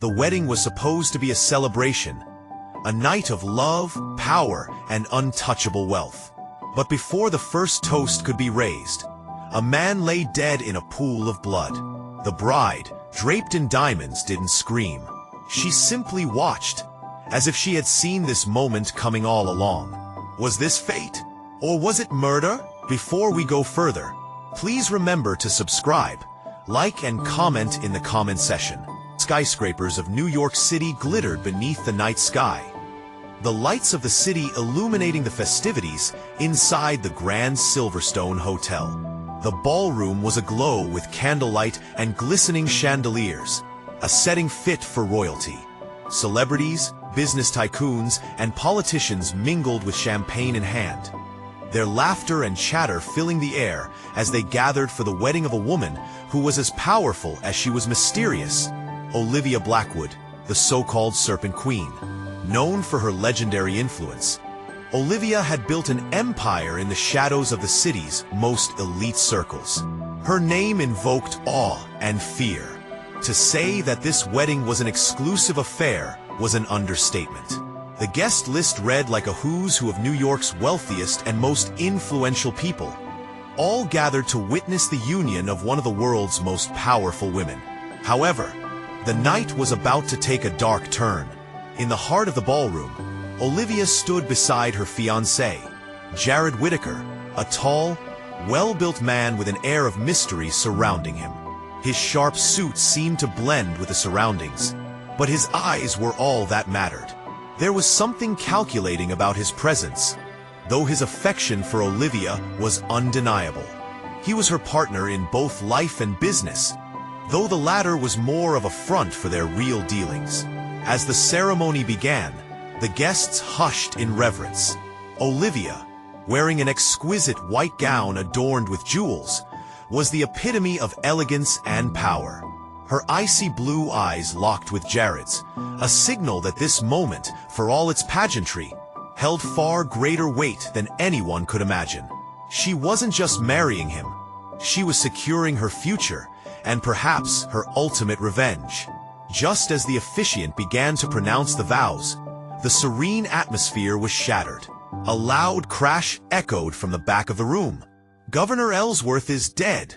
The wedding was supposed to be a celebration, a night of love, power, and untouchable wealth. But before the first toast could be raised, a man lay dead in a pool of blood. The bride, draped in diamonds, didn't scream. She simply watched, as if she had seen this moment coming all along. Was this fate? Or was it murder? Before we go further, please remember to subscribe, like, and comment in the comment section. Skyscrapers of New York City glittered beneath the night sky, the lights of the city illuminating the festivities inside the Grand Silverstone Hotel. The ballroom was aglow with candlelight and glistening chandeliers, a setting fit for royalty. Celebrities, business tycoons, and politicians mingled with champagne in hand, their laughter and chatter filling the air as they gathered for the wedding of a woman who was as powerful as she was mysterious. Olivia Blackwood, the so-called Serpent Queen. Known for her legendary influence, Olivia had built an empire in the shadows of the city's most elite circles. Her name invoked awe and fear. To say that this wedding was an exclusive affair was an understatement. The guest list read like a who's who of New York's wealthiest and most influential people, all gathered to witness the union of one of the world's most powerful women. However, the night was about to take a dark turn. In the heart of the ballroom, Olivia stood beside her fiancé, Jared Whittaker, a tall, well-built man with an air of mystery surrounding him. His sharp suit seemed to blend with the surroundings, but his eyes were all that mattered. There was something calculating about his presence, though his affection for Olivia was undeniable. He was her partner in both life and business, though the latter was more of a front for their real dealings. As the ceremony began, the guests hushed in reverence. Olivia, wearing an exquisite white gown adorned with jewels, was the epitome of elegance and power. Her icy blue eyes locked with Jared's, a signal that this moment, for all its pageantry, held far greater weight than anyone could imagine. She wasn't just marrying him, she was securing her future, and perhaps her ultimate revenge. Just as the officiant began to pronounce the vows, the serene atmosphere was shattered. A loud crash echoed from the back of the room. "Governor Ellsworth is dead,"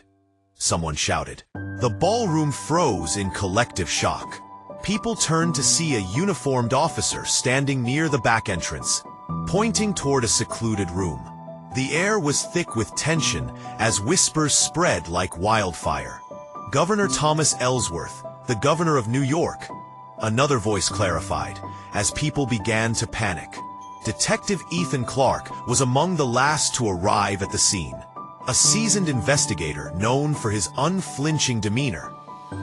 someone shouted. The ballroom froze in collective shock. People turned to see a uniformed officer standing near the back entrance, pointing toward a secluded room. The air was thick with tension as whispers spread like wildfire. "Governor Thomas Ellsworth, the governor of New York," another voice clarified, as people began to panic. Detective Ethan Clark was among the last to arrive at the scene. A seasoned investigator known for his unflinching demeanor,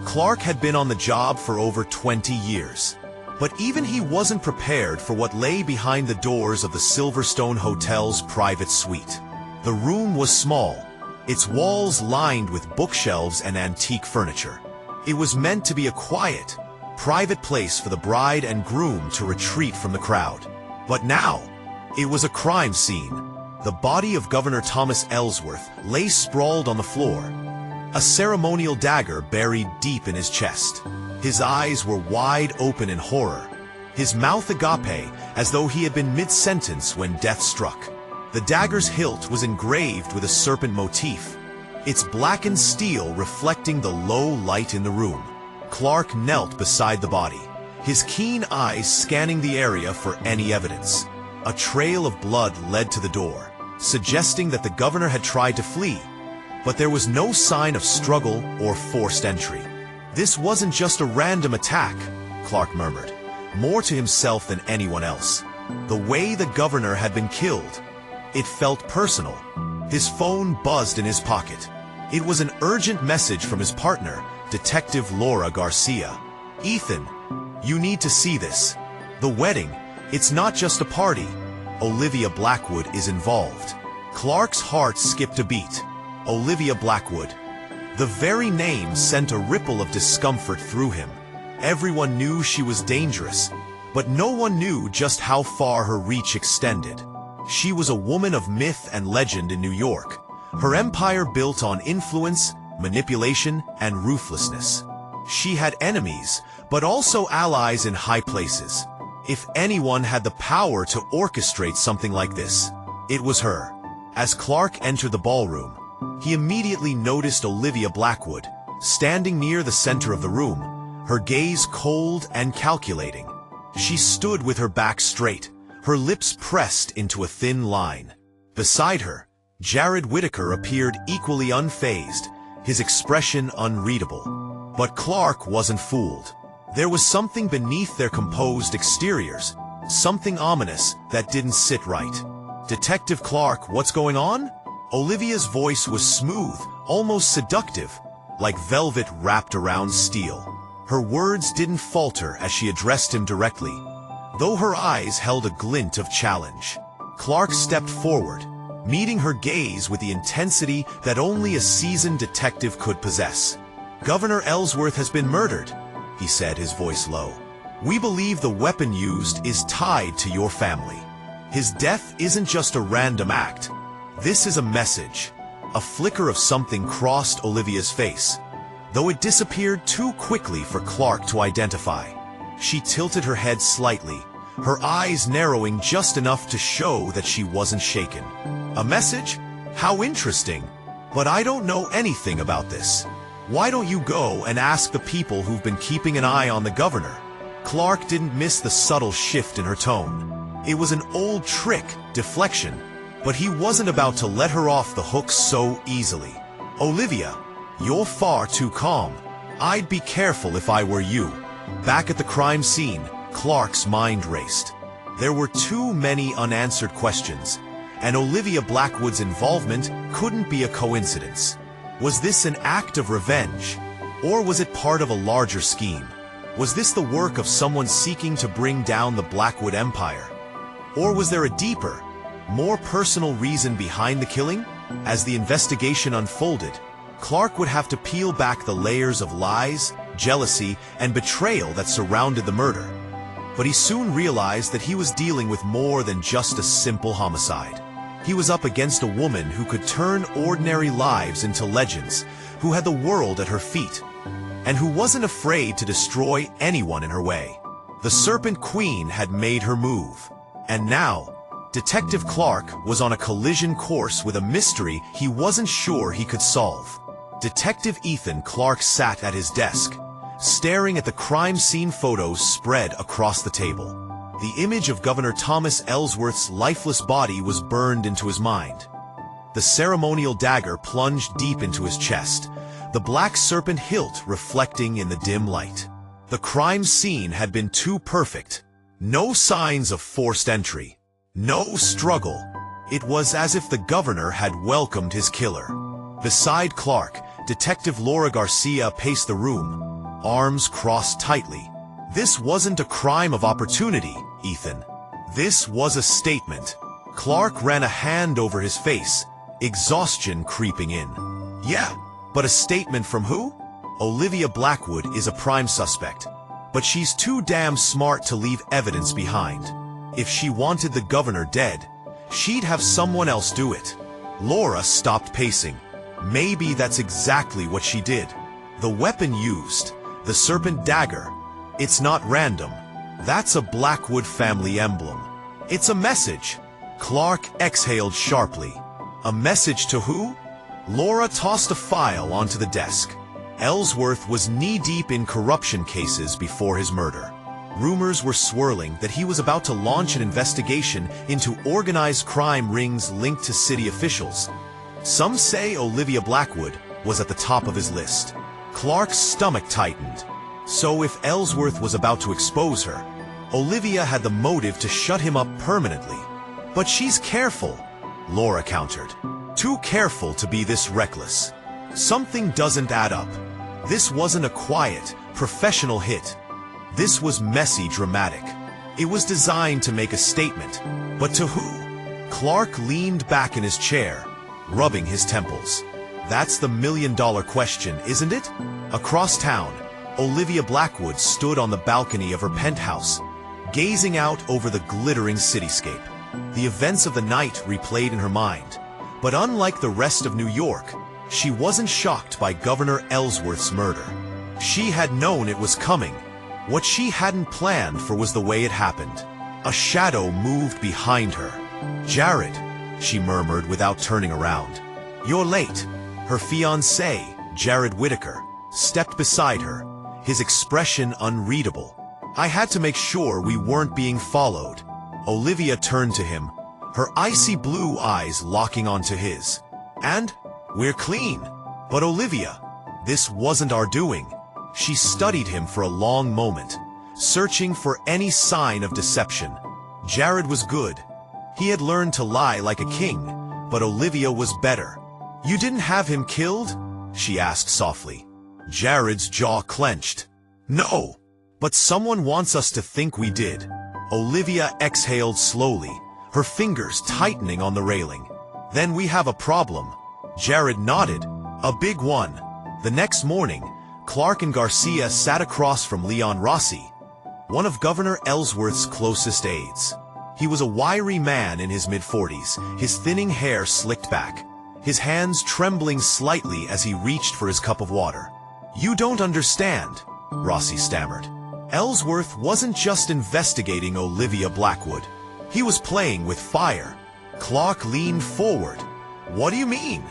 Clark had been on the job for over 20 years. But even he wasn't prepared for what lay behind the doors of the Silverstone Hotel's private suite. The room was small, its walls lined with bookshelves and antique furniture. It was meant to be a quiet, private place for the bride and groom to retreat from the crowd. But now, it was a crime scene. The body of Governor Thomas Ellsworth lay sprawled on the floor, a ceremonial dagger buried deep in his chest. His eyes were wide open in horror, his mouth agape as though he had been mid-sentence when death struck. The dagger's hilt was engraved with a serpent motif, its blackened steel reflecting the low light in the room. Clark knelt beside the body, his keen eyes scanning the area for any evidence. A trail of blood led to the door, suggesting that the governor had tried to flee, but there was no sign of struggle or forced entry. "This wasn't just a random attack," Clark murmured, more to himself than anyone else. The way the governor had been killed, it felt personal. His phone buzzed in his pocket. It was an urgent message from his partner, Detective Laura Garcia. "Ethan, you need to see this. The wedding, it's not just a party. Olivia Blackwood is involved." Clark's heart skipped a beat. Olivia Blackwood. The very name sent a ripple of discomfort through him. Everyone knew she was dangerous, but no one knew just how far her reach extended. She was a woman of myth and legend in New York, her empire built on influence, manipulation, and ruthlessness. She had enemies, but also allies in high places. If anyone had the power to orchestrate something like this, it was her. As Clark entered the ballroom, he immediately noticed Olivia Blackwood, standing near the center of the room, her gaze cold and calculating. She stood with her back straight, her lips pressed into a thin line. Beside her, Jared Whittaker appeared equally unfazed, his expression unreadable. But Clark wasn't fooled. There was something beneath their composed exteriors, something ominous that didn't sit right. "Detective Clark, what's going on?" Olivia's voice was smooth, almost seductive, like velvet wrapped around steel. Her words didn't falter as she addressed him directly, though her eyes held a glint of challenge. Clark stepped forward, meeting her gaze with the intensity that only a seasoned detective could possess. "Governor Ellsworth has been murdered," he said, his voice low. "We believe the weapon used is tied to your family. His death isn't just a random act. This is a message." A flicker of something crossed Olivia's face, though it disappeared too quickly for Clark to identify. She tilted her head slightly, her eyes narrowing just enough to show that she wasn't shaken. "A message? How interesting. But I don't know anything about this. Why don't you go and ask the people who've been keeping an eye on the governor?" Clark didn't miss the subtle shift in her tone. It was an old trick, deflection, but he wasn't about to let her off the hook so easily. "Olivia, you're far too calm. I'd be careful if I were you." Back at the crime scene, Clark's mind raced. There were too many unanswered questions, and Olivia Blackwood's involvement couldn't be a coincidence. Was this an act of revenge, or was it part of a larger scheme? Was this the work of someone seeking to bring down the Blackwood Empire? Or was there a deeper, more personal reason behind the killing? As the investigation unfolded, Clark would have to peel back the layers of lies, jealousy, and betrayal that surrounded the murder. But he soon realized that he was dealing with more than just a simple homicide. He was up against a woman who could turn ordinary lives into legends, who had the world at her feet, and who wasn't afraid to destroy anyone in her way. The Serpent Queen had made her move, and now, Detective Clark was on a collision course with a mystery he wasn't sure he could solve. Detective Ethan Clark sat at his desk, staring at the crime scene photos spread across the table. The image of Governor Thomas Ellsworth's lifeless body was burned into his mind. The ceremonial dagger plunged deep into his chest, the black serpent hilt reflecting in the dim light. The crime scene had been too perfect. No signs of forced entry. No struggle. It was as if the governor had welcomed his killer. Beside Clark, Detective Laura Garcia paced the room, arms crossed tightly. "This wasn't a crime of opportunity, Ethan. This was a statement." Clark ran a hand over his face, exhaustion creeping in. "Yeah, but a statement from who?" "Olivia Blackwood is a prime suspect, but she's too damn smart to leave evidence behind. If she wanted the governor dead, she'd have someone else do it." Laura stopped pacing. Maybe that's exactly what she did. The weapon used, the serpent dagger, it's not random. That's a Blackwood family emblem. It's a message. Clark exhaled sharply. A message to who? Laura tossed a file onto the desk. Ellsworth was knee-deep in corruption cases before his murder. Rumors were swirling that he was about to launch an investigation into organized crime rings linked to city officials. Some say Olivia Blackwood was at the top of his list. Clark's stomach tightened. So if Ellsworth was about to expose her, Olivia had the motive to shut him up permanently. "But she's careful," Laura countered. "Too careful to be this reckless. Something doesn't add up. This wasn't a quiet, professional hit. This was messy, dramatic. It was designed to make a statement. But to who?" Clark leaned back in his chair, rubbing his temples. "That's the million-dollar question, isn't it?" Across town, Olivia Blackwood stood on the balcony of her penthouse, gazing out over the glittering cityscape. The events of the night replayed in her mind, but unlike the rest of New York, she wasn't shocked by Governor Ellsworth's murder. She had known it was coming. What she hadn't planned for was the way it happened. A shadow moved behind her. "Jared," she murmured without turning around. "You're late." Her fiancé, Jared Whittaker, stepped beside her, his expression unreadable. "I had to make sure we weren't being followed." Olivia turned to him, her icy blue eyes locking onto his. "And we're clean." "But Olivia, this wasn't our doing." She studied him for a long moment, searching for any sign of deception. Jared was good. He had learned to lie like a king, but Olivia was better. "You didn't have him killed?" she asked softly. Jared's jaw clenched. "No, but someone wants us to think we did." Olivia exhaled slowly, her fingers tightening on the railing. "Then we have a problem." Jared nodded. "A big one." The next morning, Clark and Garcia sat across from Leon Rossi, one of Governor Ellsworth's closest aides. He was a wiry man in his mid-40s, his thinning hair slicked back, his hands trembling slightly as he reached for his cup of water. "You don't understand," Rossi stammered. Ellsworth wasn't just investigating Olivia Blackwood. He was playing with fire. Clark leaned forward. "What do you mean?"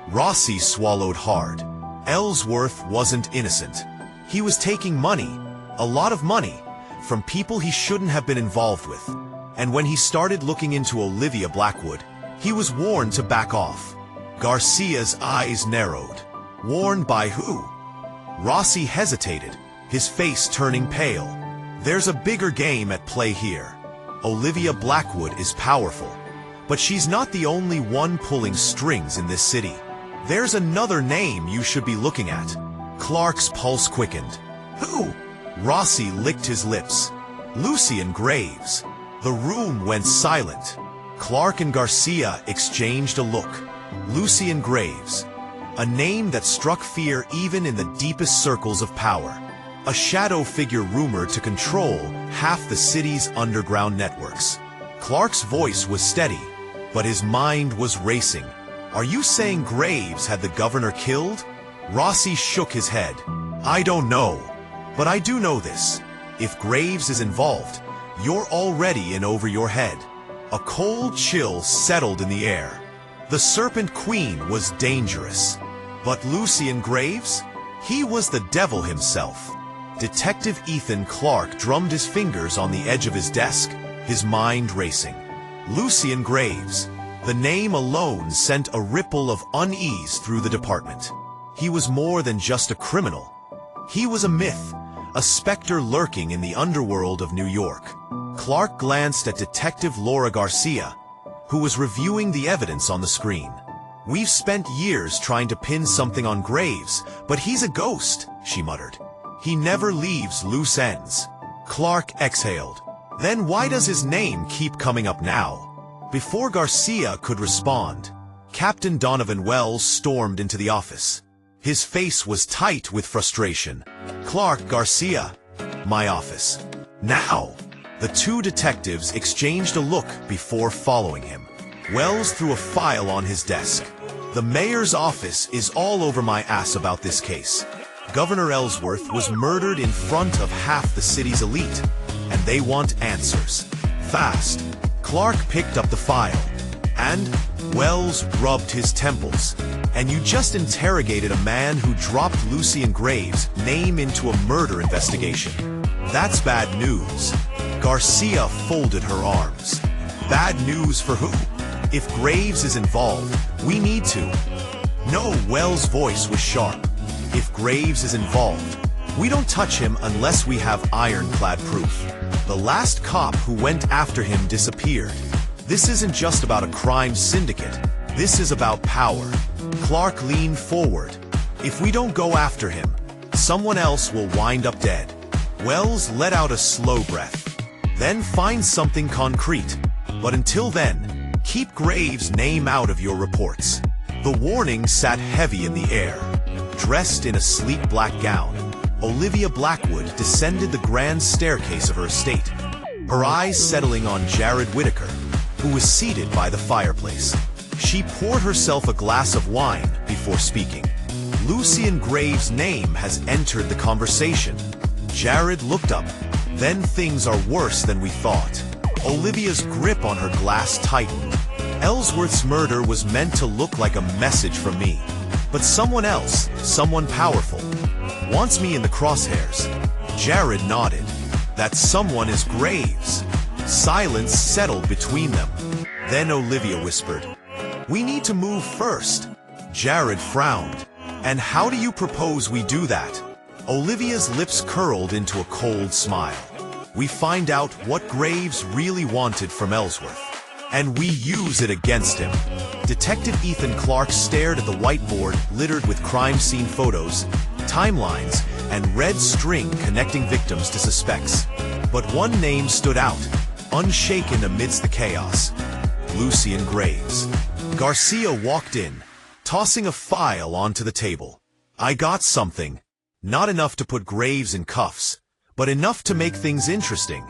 Rossi swallowed hard. Ellsworth wasn't innocent. He was taking money, a lot of money, from people he shouldn't have been involved with. And when he started looking into Olivia Blackwood, he was warned to back off. Garcia's eyes narrowed. "Warned by who?" Rossi hesitated, his face turning pale. "There's a bigger game at play here. Olivia Blackwood is powerful, but she's not the only one pulling strings in this city. There's another name you should be looking at." Clark's pulse quickened. "Who?" Rossi licked his lips. "Lucien Graves." The room went silent. Clark and Garcia exchanged a look. Lucien Graves, a name that struck fear even in the deepest circles of power. A shadow figure rumored to control half the city's underground networks. Clark's voice was steady, but his mind was racing. "Are you saying Graves had the governor killed?" Rossi shook his head. "I don't know, but I do know this. If Graves is involved, you're already in over your head." A cold chill settled in the air. The Serpent Queen was dangerous. But Lucien Graves? He was the devil himself. Detective Ethan Clark drummed his fingers on the edge of his desk, his mind racing. Lucien Graves. The name alone sent a ripple of unease through the department. He was more than just a criminal. He was a myth, a specter lurking in the underworld of New York. Clark glanced at Detective Laura Garcia, who was reviewing the evidence on the screen. "We've spent years trying to pin something on Graves, but he's a ghost," she muttered. "He never leaves loose ends." Clark exhaled. "Then why does his name keep coming up now?" Before Garcia could respond, Captain Donovan Wells stormed into the office. His face was tight with frustration. "Clark, Garcia, my office. Now." The two detectives exchanged a look before following him. Wells threw a file on his desk. "The mayor's office is all over my ass about this case. Governor Ellsworth was murdered in front of half the city's elite, and they want answers. Fast." Clark picked up the file, and Wells rubbed his temples. "And you just interrogated a man who dropped Lucien Graves' name into a murder investigation. That's bad news." Garcia folded her arms. "Bad news for who? If Graves is involved, we need to." "No," Wells' voice was sharp. "If Graves is involved, we don't touch him unless we have ironclad proof. The last cop who went after him disappeared. This isn't just about a crime syndicate. This is about power." Clark leaned forward. "If we don't go after him, someone else will wind up dead." Wells let out a slow breath. "Then find something concrete. But until then, keep Graves' name out of your reports." The warning sat heavy in the air. Dressed in a sleek black gown, Olivia Blackwood descended the grand staircase of her estate, her eyes settling on Jared Whittaker, who was seated by the fireplace. She poured herself a glass of wine before speaking. Lucian Graves' name has entered the conversation. Jared looked up. Then things are worse than we thought. Olivia's grip on her glass tightened. Ellsworth's murder was meant to look like a message from me. But someone else, someone powerful, wants me in the crosshairs. Jared nodded. That someone is Graves. Silence settled between them. Then Olivia whispered, "We need to move first." Jared frowned. "And how do you propose we do that?" Olivia's lips curled into a cold smile. "We find out what Graves really wanted from Ellsworth, and we use it against him." Detective Ethan Clark stared at the whiteboard littered with crime scene photos, timelines, and red string connecting victims to suspects. But one name stood out, unshaken amidst the chaos: Lucian Graves. Garcia walked in, tossing a file onto the table. "I got something. Not enough to put Graves in cuffs, but enough to make things interesting."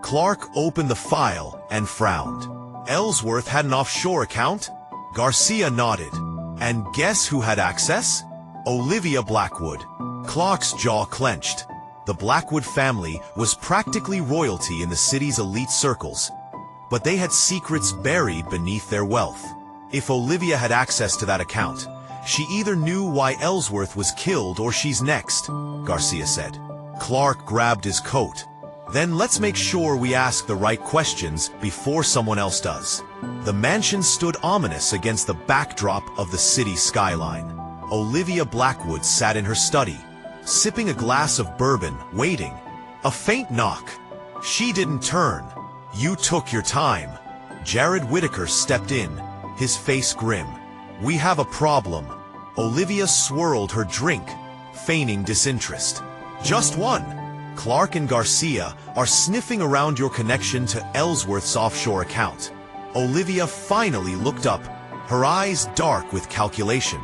Clark opened the file and frowned. Ellsworth had an offshore account? Garcia nodded. "And guess who had access?" Olivia Blackwood. Clark's jaw clenched. The Blackwood family was practically royalty in the city's elite circles, but they had secrets buried beneath their wealth. If Olivia had access to that account, she either knew why Ellsworth was killed or she's next, Garcia said. Clark grabbed his coat. "Then let's make sure we ask the right questions before someone else does." The mansion stood ominous against the backdrop of the city skyline. Olivia Blackwood sat in her study, sipping a glass of bourbon, waiting. A faint knock. She didn't turn. "You took your time." Jared Whitaker stepped in, his face grim. "We have a problem." Olivia swirled her drink, feigning disinterest. "Just one. Clark and Garcia are sniffing around your connection to Ellsworth's offshore account." Olivia finally looked up, her eyes dark with calculation.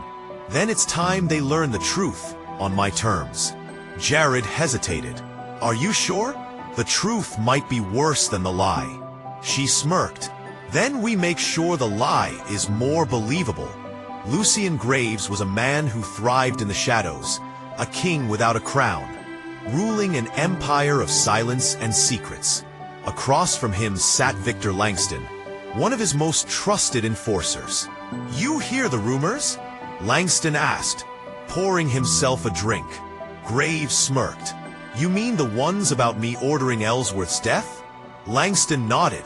"Then it's time they learn the truth, on my terms." Jared hesitated. "Are you sure? The truth might be worse than the lie." She smirked. "Then we make sure the lie is more believable." Lucian Graves was a man who thrived in the shadows, a king without a crown, ruling an empire of silence and secrets. Across from him sat Victor Langston, one of his most trusted enforcers. "You hear the rumors?" Langston asked, pouring himself a drink. Graves smirked. "You mean the ones about me ordering Ellsworth's death?" Langston nodded.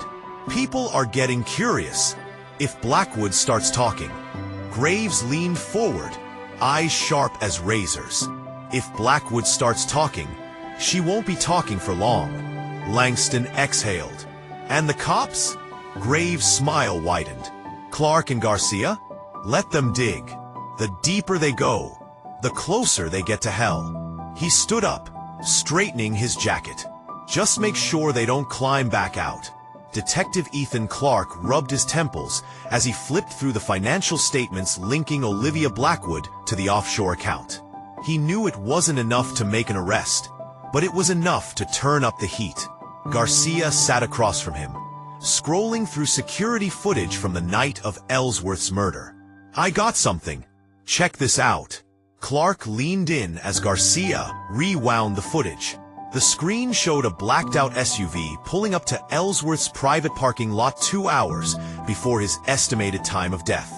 "People are getting curious. If Blackwood starts talking." Graves leaned forward, eyes sharp as razors. "If Blackwood starts talking, she won't be talking for long." Langston exhaled. "And the cops?" Graves' smile widened. "Clark and Garcia? Let them dig. The deeper they go, the closer they get to hell." He stood up, straightening his jacket. "Just make sure they don't climb back out." Detective Ethan Clark rubbed his temples as he flipped through the financial statements linking Olivia Blackwood to the offshore account. He knew it wasn't enough to make an arrest, but it was enough to turn up the heat. Garcia sat across from him, scrolling through security footage from the night of Ellsworth's murder. "I got something. Check this out." Clark leaned in as Garcia rewound the footage. The screen showed a blacked-out SUV pulling up to Ellsworth's private parking lot 2 hours before his estimated time of death.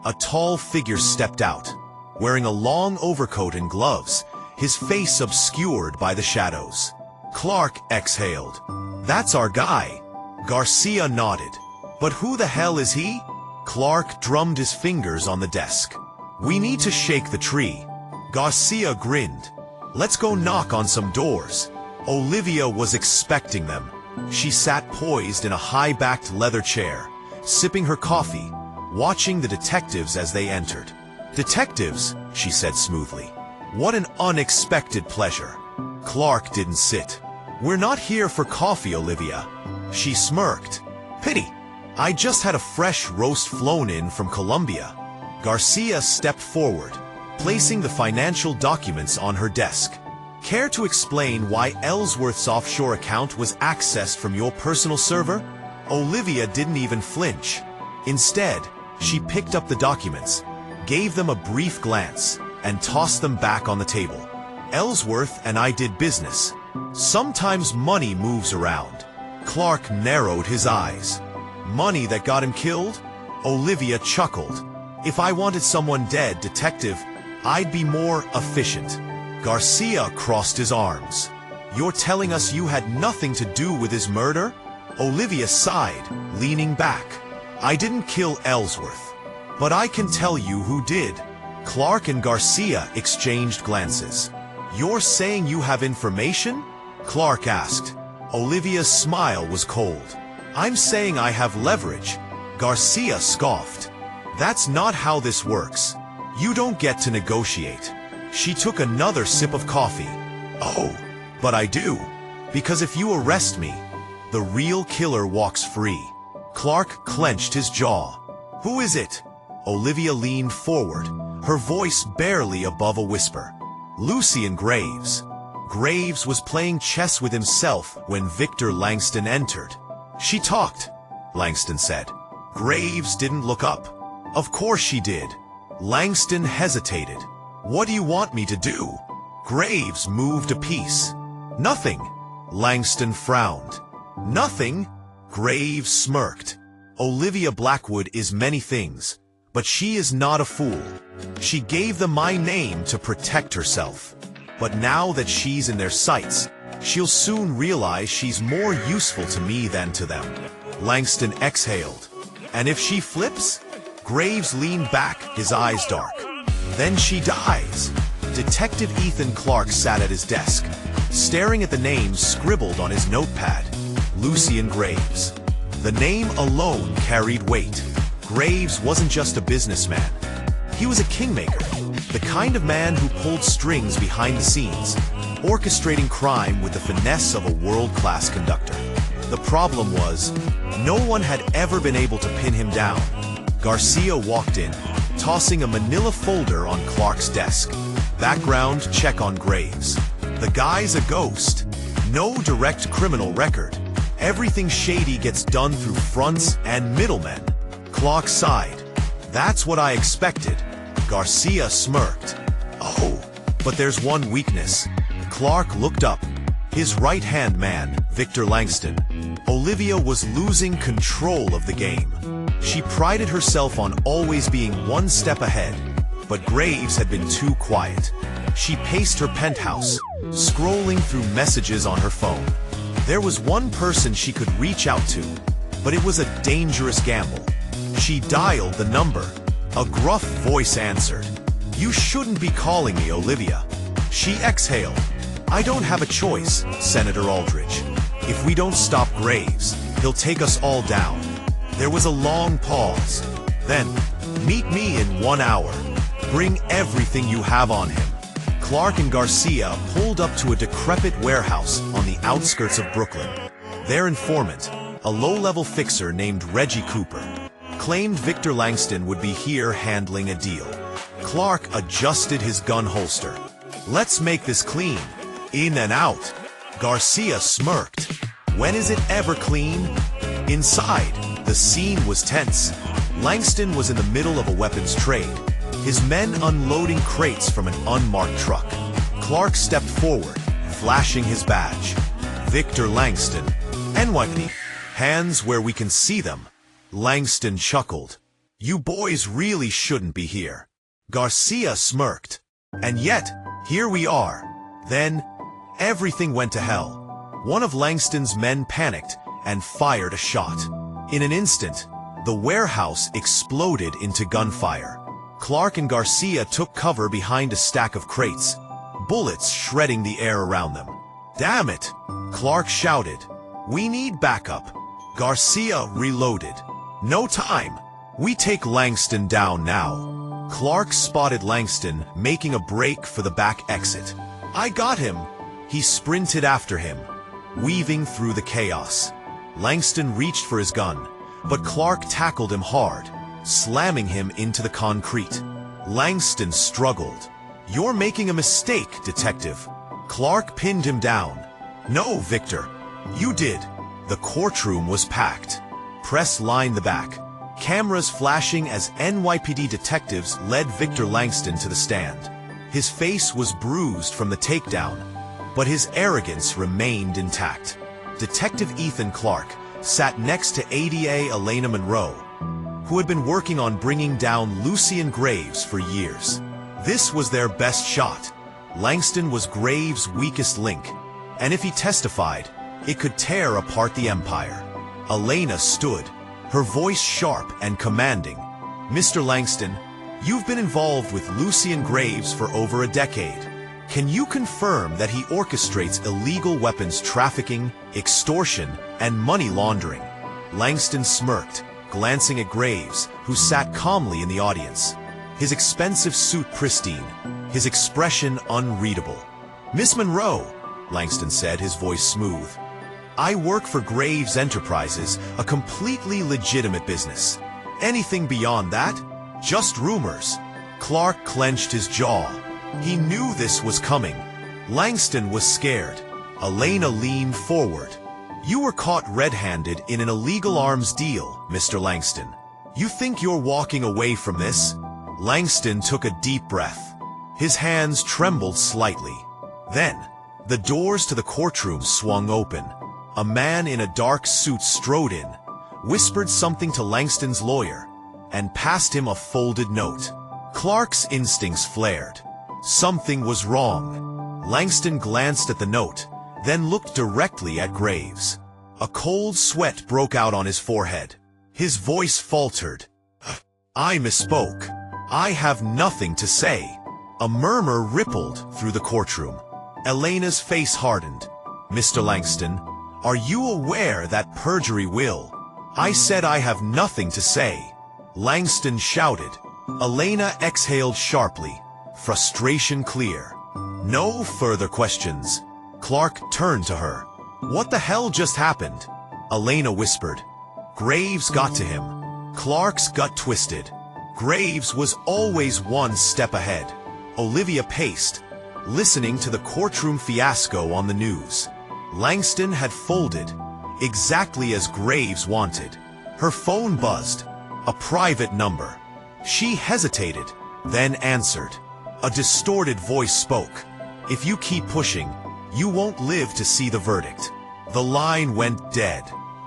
A tall figure stepped out, wearing a long overcoat and gloves, his face obscured by the shadows. Clark exhaled. "That's our guy." Garcia nodded. "But who the hell is he?" Clark drummed his fingers on the desk. "We need to shake the tree." Garcia grinned. "Let's go knock on some doors." Olivia was expecting them. She sat poised in a high-backed leather chair, sipping her coffee, watching the detectives as they entered. "Detectives," she said smoothly. "What an unexpected pleasure." Clark didn't sit. "We're not here for coffee, Olivia." She smirked. "Pity. I just had a fresh roast flown in from Colombia." Garcia stepped forward, placing the financial documents on her desk. "Care to explain why Ellsworth's offshore account was accessed from your personal server?" Olivia didn't even flinch. Instead, she picked up the documents, gave them a brief glance, and tossed them back on the table. Ellsworth and I did business. Sometimes money moves around. Clark narrowed his eyes. Money that got him killed? Olivia chuckled. If I wanted someone dead, detective, I'd be more efficient. Garcia crossed his arms. You're telling us you had nothing to do with his murder? Olivia sighed, leaning back. I didn't kill Ellsworth, but I can tell you who did. Clark and Garcia exchanged glances. You're saying you have information? Clark asked. Olivia's smile was cold. I'm saying I have leverage. Garcia scoffed. That's not how this works. You don't get to negotiate. She took another sip of coffee. Oh, but I do. Because if you arrest me, the real killer walks free. Clark clenched his jaw. Who is it? Olivia leaned forward, her voice barely above a whisper. Lucien Graves. Graves was playing chess with himself when Victor Langston entered. She talked, Langston said. Graves didn't look up. Of course she did. Langston hesitated. What do you want me to do? Graves moved a piece. Nothing. Langston frowned. Nothing? Graves smirked. Olivia Blackwood is many things, but she is not a fool. She gave them my name to protect herself. But now that she's in their sights, she'll soon realize she's more useful to me than to them. Langston exhaled. And if she flips? Graves leaned back, his eyes dark. Then she dies. Detective Ethan Clark sat at his desk, staring at the names scribbled on his notepad. Lucien Graves. The name alone carried weight. Graves wasn't just a businessman. He was a kingmaker, the kind of man who pulled strings behind the scenes, orchestrating crime with the finesse of a world-class conductor. The problem was, no one had ever been able to pin him down. Garcia walked in, tossing a manila folder on Clark's desk. Background check on Graves. The guy's a ghost. No direct criminal record. Everything shady gets done through fronts and middlemen. Clark sighed. That's what I expected. Garcia smirked. Oh, but there's one weakness. Clark looked up. His right-hand man, Victor Langston. Olivia was losing control of the game. She prided herself on always being one step ahead, but Graves had been too quiet. She paced her penthouse, scrolling through messages on her phone. There was one person she could reach out to, but it was a dangerous gamble. She dialed the number. A gruff voice answered. You shouldn't be calling me, Olivia. She exhaled. I don't have a choice, Senator Aldridge. If we don't stop Graves, he'll take us all down. There was a long pause. Then, meet me in 1 hour. Bring everything you have on him. Clark and Garcia pulled up to a decrepit warehouse on the outskirts of Brooklyn. Their informant, a low-level fixer named Reggie Cooper, claimed Victor Langston would be here handling a deal. Clark adjusted his gun holster. Let's make this clean. In and out. Garcia smirked. When is it ever clean? Inside, the scene was tense. Langston was in the middle of a weapons trade, his men unloading crates from an unmarked truck. Clark stepped forward, flashing his badge. Victor Langston. NYPD. Hands where we can see them. Langston chuckled. You boys really shouldn't be here. Garcia smirked. And yet, here we are. Then, everything went to hell. One of Langston's men panicked and fired a shot. In an instant, the warehouse exploded into gunfire. Clark and Garcia took cover behind a stack of crates, bullets shredding the air around them. Damn it! Clark shouted. We need backup. Garcia reloaded. No time. We take Langston down now. Clark spotted Langston making a break for the back exit. I got him. He sprinted after him, weaving through the chaos. Langston reached for his gun, but Clark tackled him hard, slamming him into the concrete. Langston struggled. You're making a mistake, detective. Clark pinned him down. No, Victor. You did. The courtroom was packed. Press lined the back, cameras flashing as NYPD detectives led Victor Langston to the stand. His face was bruised from the takedown, but his arrogance remained intact. Detective Ethan Clark sat next to ADA Elena Monroe, who had been working on bringing down Lucian Graves for years. This was their best shot. Langston was Graves' weakest link, and if he testified, it could tear apart the Empire. Elena stood, her voice sharp and commanding. "Mr. Langston, you've been involved with Lucian Graves for over a decade. Can you confirm that he orchestrates illegal weapons trafficking, extortion, and money laundering?" Langston smirked, glancing at Graves, who sat calmly in the audience, his expensive suit pristine, his expression unreadable. "Miss Monroe," Langston said, his voice smooth, "I work for Graves Enterprises, a completely legitimate business. Anything beyond that? Just rumors." Clark clenched his jaw. He knew this was coming. Langston was scared. Elena leaned forward. "You were caught red-handed in an illegal arms deal, Mr. Langston. You think you're walking away from this?" Langston took a deep breath. His hands trembled slightly. Then, the doors to the courtroom swung open. A man in a dark suit strode in, whispered something to Langston's lawyer, and passed him a folded note. Clark's instincts flared. Something was wrong. Langston glanced at the note, then looked directly at Graves. A cold sweat broke out on his forehead. His voice faltered. "I misspoke. I have nothing to say." A murmur rippled through the courtroom. Elena's face hardened. "Mr. Langston, are you aware that perjury will?" "I said I have nothing to say," Langston shouted. Elena exhaled sharply, frustration clear. "No further questions." Clark turned to her. "What the hell just happened?" Elena whispered. "Graves got to him." Clark's gut twisted. Graves was always one step ahead. Olivia paced, listening to the courtroom fiasco on the news. Langston had folded, exactly as Graves wanted. Her phone buzzed. A private number. She hesitated, then answered. A distorted voice spoke. "If you keep pushing, you won't live to see the verdict." The line went dead.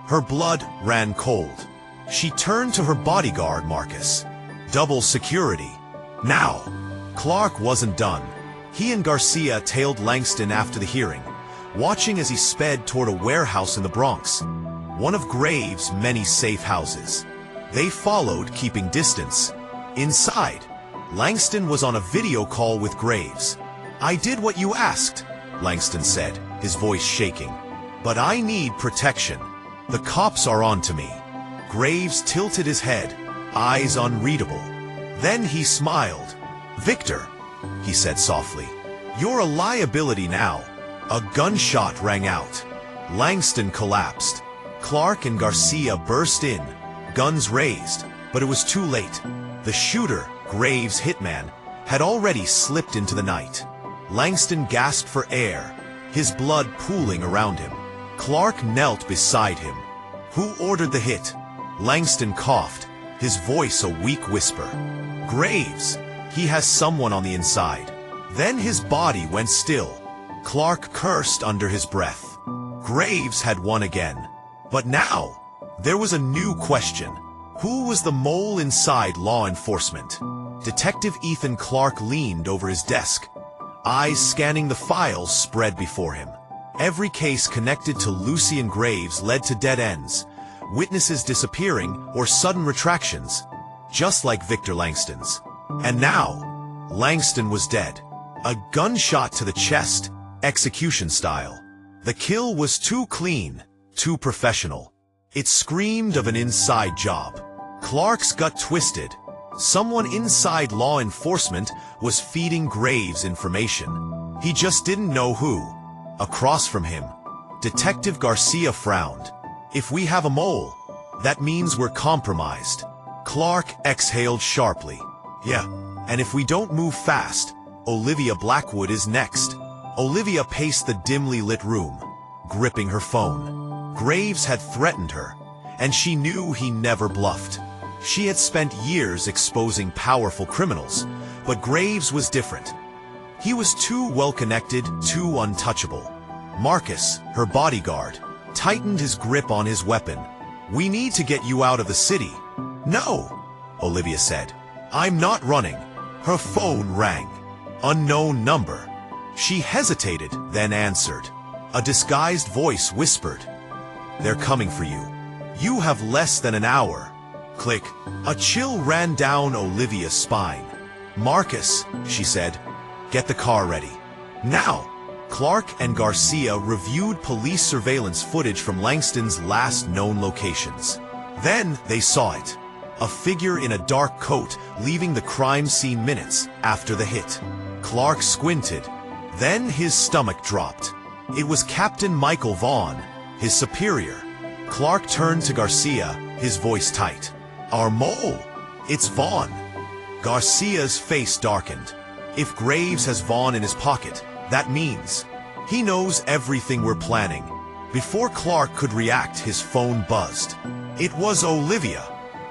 Her blood ran cold. She turned to her bodyguard, Marcus. "Double security. Now." Clark wasn't done. He and Garcia tailed Langston after the hearing, watching as he sped toward a warehouse in the Bronx, one of Graves' many safe houses. They followed, keeping distance. Inside, Langston was on a video call with Graves. "I did what you asked," Langston said, his voice shaking. "But I need protection. The cops are on to me." Graves tilted his head, eyes unreadable. Then he smiled. "Victor," he said softly, "you're a liability now." A gunshot rang out. Langston collapsed. Clark and Garcia burst in, guns raised, but it was too late. The shooter, Graves' hitman, had already slipped into the night. Langston gasped for air, his blood pooling around him. Clark knelt beside him. "Who ordered the hit?" Langston coughed, his voice a weak whisper. "Graves. He has someone on the inside." Then his body went still. Clark cursed under his breath. Graves had won again. But now, there was a new question. Who was the mole inside law enforcement? Detective Ethan Clark leaned over his desk, eyes scanning the files spread before him. Every case connected to Lucian Graves led to dead ends, witnesses disappearing or sudden retractions, just like Victor Langston's. And now, Langston was dead. A gunshot to the chest, execution style. The kill was too clean, too professional. It screamed of an inside job. Clark's gut twisted. Someone inside law enforcement was feeding Graves information. He just didn't know who. Across from him, Detective Garcia frowned. "If we have a mole, that means we're compromised." Clark exhaled sharply. "Yeah, and if we don't move fast, Olivia Blackwood is next." Olivia paced the dimly lit room, gripping her phone. Graves had threatened her, and she knew he never bluffed. She had spent years exposing powerful criminals, but Graves was different. He was too well-connected, too untouchable. Marcus, her bodyguard, tightened his grip on his weapon. "We need to get you out of the city." "No," Olivia said. "I'm not running." Her phone rang. Unknown number. She hesitated, then answered. A disguised voice whispered, "They're coming for you. You have less than an hour." Click. A chill ran down Olivia's spine. "Marcus," she said, "get the car ready. Now." Clark and Garcia reviewed police surveillance footage from Langston's last known locations. Then they saw it. A figure in a dark coat leaving the crime scene minutes after the hit. Clark squinted. Then his stomach dropped. It was Captain Michael Vaughn, his superior. Clark turned to Garcia, his voice tight. "Our mole! It's Vaughn!" Garcia's face darkened. If Graves has Vaughn in his pocket, that means he knows everything we're planning. Before Clark could react, his phone buzzed. It was Olivia.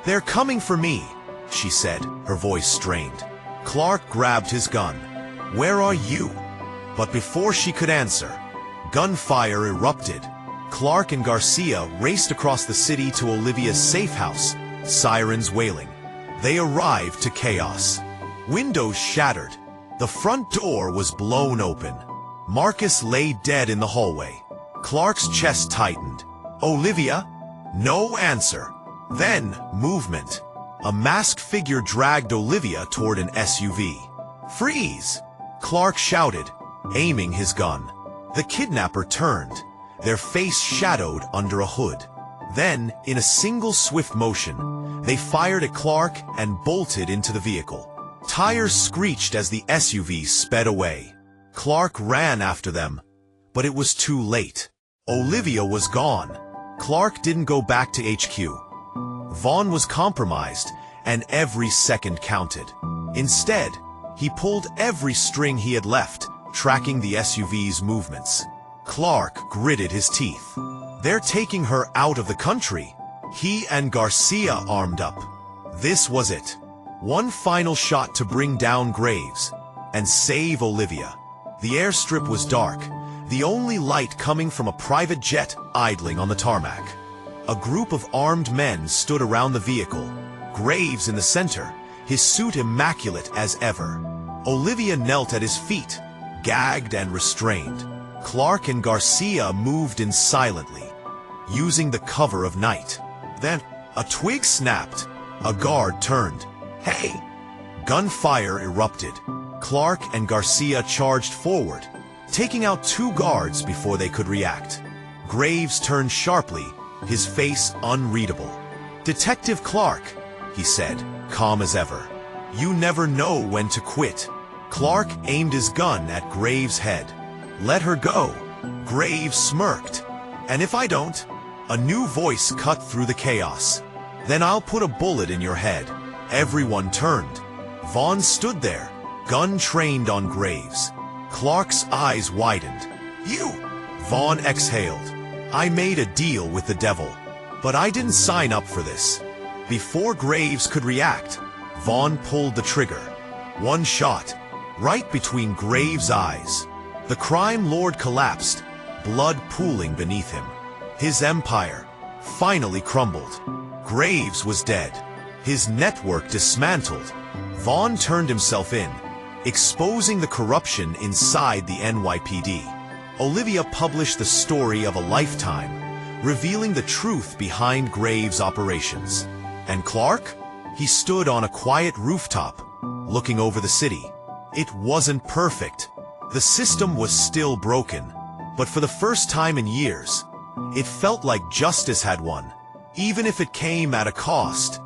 "They're coming for me," she said, her voice strained. Clark grabbed his gun. "Where are you?" But before she could answer, gunfire erupted. Clark and Garcia raced across the city to Olivia's safe house, sirens wailing. They arrived to chaos. Windows shattered. The front door was blown open. Marcus lay dead in the hallway. Clark's chest tightened. "Olivia?" No answer. Then, movement. A masked figure dragged Olivia toward an SUV. "Freeze!" Clark shouted, aiming his gun. The kidnapper turned, their face shadowed under a hood. Then, in a single swift motion, they fired at Clark and bolted into the vehicle. Tires screeched as the SUV sped away. Clark ran after them, but it was too late. Olivia was gone. Clark didn't go back to HQ. Vaughn was compromised, and every second counted. Instead, he pulled every string he had left, tracking the SUV's movements. Clark gritted his teeth. They're taking her out of the country. He and Garcia armed up. This was it. One final shot to bring down Graves and save Olivia. The airstrip was dark, the only light coming from a private jet idling on the tarmac. A group of armed men stood around the vehicle, Graves in the center, his suit immaculate as ever. Olivia knelt at his feet, gagged and restrained. Clark and Garcia moved in silently, using the cover of night. Then, a twig snapped. A guard turned. "Hey!" Gunfire erupted. Clark and Garcia charged forward, taking out two guards before they could react. Graves turned sharply, his face unreadable. "Detective Clark," he said, calm as ever. "You never know when to quit." Clark aimed his gun at Graves' head. "Let her go." Graves smirked. "And if I don't?" A new voice cut through the chaos. "Then I'll put a bullet in your head." Everyone turned. Vaughn stood there, gun trained on Graves. Clark's eyes widened. "You!" Vaughn exhaled. "I made a deal with the devil, but I didn't sign up for this." Before Graves could react, Vaughn pulled the trigger. One shot, right between Graves' eyes. The crime lord collapsed, blood pooling beneath him. His empire finally crumbled. Graves was dead, his network dismantled. Vaughn turned himself in, exposing the corruption inside the NYPD. Olivia published the story of a lifetime, revealing the truth behind Graves' operations. And Clark? He stood on a quiet rooftop, looking over the city. It wasn't perfect. The system was still broken. But for the first time in years, it felt like justice had won, even if it came at a cost.